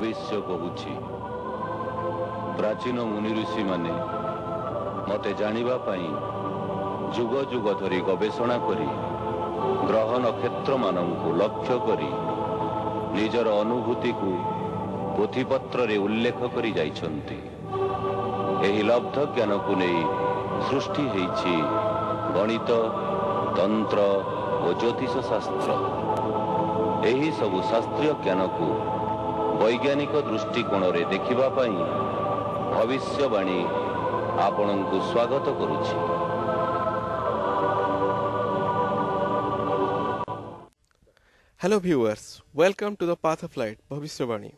भविष्य कहूछि। प्राचीन मुनि ऋषि माने मते जानिबा पई जुग जुग धरी गवेषणा करी ग्रह नक्षत्र मानंकु लक्ष्य करी निजर अनुभूति को पोथीपत्र रे उल्लेख करी जाइछन्ति। एही लब्ध ज्ञान को नहीं सृष्टि हेछि गणित, तंत्र और ज्योतिष शास्त्र। एही सबु शास्त्रीय ज्ञान को वैज्ञानिक दृष्टिकोण रे देखिबा पई भविष्यवाणी आपणंकु स्वागत करुछि। Hello viewers, welcome to the path of light भविष्यवाणी।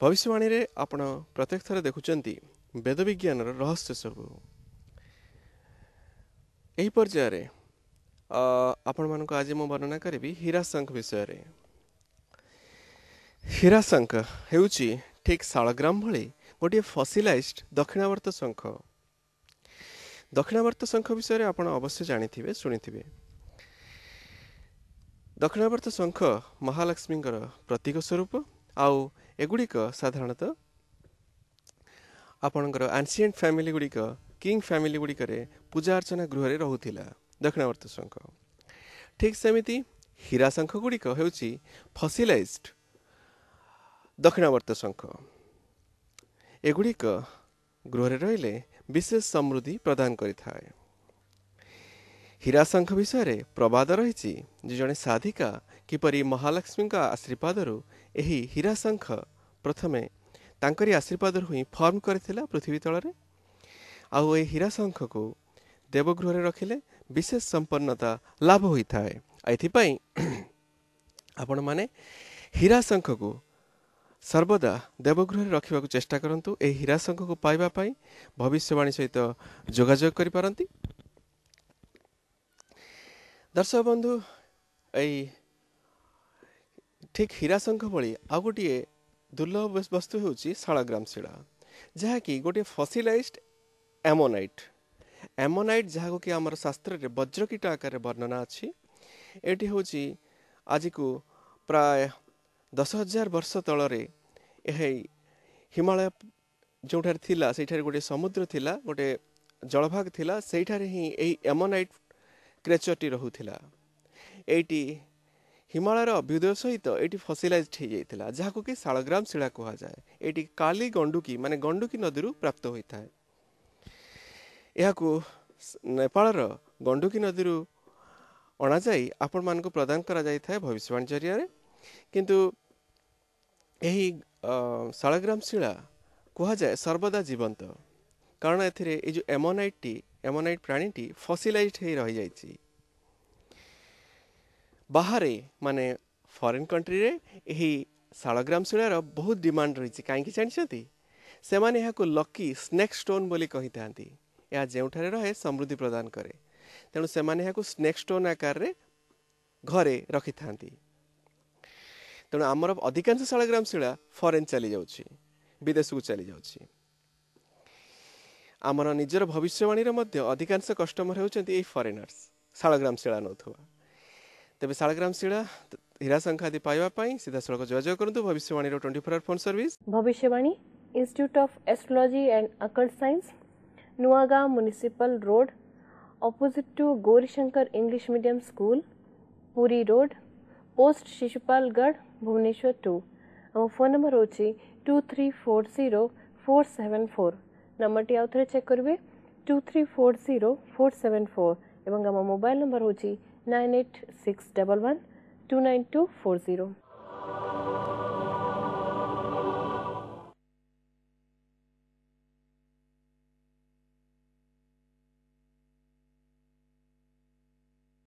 भविष्यवाणी रे आपण प्रत्येक थर देखुचंती वेद विज्ञान रहस्य सबु। एही पर्याय आपण मानको आज मो वर्णना करिवि हीराशंख विषय रे। हीराशंख हेउची ठीक शालग्राम भली गोटे फसिलाइज्ड दक्षिणावर्त शंख। दक्षिणावर्त शंख विषय रे आपण अवश्य जानिथिबे, सुनिथिबे। दक्षिणावर्त शंख महालक्ष्मींकर प्रतीक स्वरूप आउ एगुड़िक साधारणतः आपणकर एंशिएंट फैमिली गुड़िक किंग फैमिली गुड़िक पूजा अर्चना गृह रोला दक्षिणावर्त शंख। ठीक सेमिति हीराशंख गुड़िक हेउची फसिलाइज्ड दक्षिणावर्त शंख। एगुड़िक गृह रहिले विशेष समृद्धि प्रदान करिथाय। हीराशंख विषय रे प्रवाद रही जड़े साधिका किपरि महालक्ष्मी आशीर्वाद एही हीराशंख प्रथमे तांकरी आशीर्वाद ही फॉर्म करथिला पृथ्वी तल। आउ ए हीराशंख को देवगृह रखिले विशेष संपन्नता लाभ होता है। एथिपाई आपण माने हीराशंख को सर्वदा देवगृह रखा चेष्टा करंतु। ए हीराशंख को पाइबा पाई भविष्यवाणी सहित जोगाजोग करि पारंती। दर्शक बंधु, ठीक हीराशंख भली आ गोटे दुर्लभ वस्तु होची शालग्राम शिला, जहाँकि गोटे फसिलाइज्ड एमोनाइट। एमोनाइट जहाँ कि आमर शास्त्र रे वज्रकीट आकार वर्णना अच्छी। एटी होची आज को प्राय 10,000 वर्ष तलरे हिमालय जोठार थिला सेठार गोटे समुद्र थिला, गोटे जलभाग थिला, सेठार ही एही एमोनाइट क्रेचरटी रहुथिला। एटी हिमालयर अभ्युदय सहित एटी फसिलाइज्ड हो जाइथिला, जहाको कि शालग्राम शिला कहा जाए। एटी काली गंडुकी माने गंडुकी नदी प्राप्त होता है। यहाकू नेपाल गंडुकी नदी अणा जाई आपण मानक प्रदान करा जाइथाय भविष्यवाणी जरिया रे। किंतु एही शालग्राम शिला कहा जाए सर्वदा जीवंत, कारण एथिरे ए जो एमोनाइट प्राणीटी फसिलाइज्ड हो रही जाइछि। बाहर माने फॉरेन कंट्री रे एही शालग्राम शिलार बहुत डिमांड रही। कहीं जानी से माने यहाको लकी स्नेक स्टोन बोली कही थांती। यह जोठारे रहे समृद्धि प्रदान करे, तेणु से माने यहाको स्नेक स्टोन आकार रे घरे रखि थांती। तेणु आमर अधिकांश शालग्राम शिला फॉरेन चली जाउछि, विदेश को चली जाउछि। आमर निजर भविष्यवाणी मध्य अधिकांश कस्टमर होउछन्ति एही फॉरेनर्स शालग्राम शिला नथुवा। तेबे शालग्राम शिला हीराशंख आदि पाइबा पाई सीधा सड़क जोगाजोग करंतु Bhavishyavani 24 phone service. Bhavishyavani institute of astrology and occult science, Nuagaon municipal road, opposite to Gaurishankar English medium school, Puri road, post Sishupalgarh, Bhubaneswar 2। और फोन नंबर होची 2340-474। नंबर टी आउथरे चेक करिवे 2340-474। एवं आम मोबाइल नंबर होची 9861129240।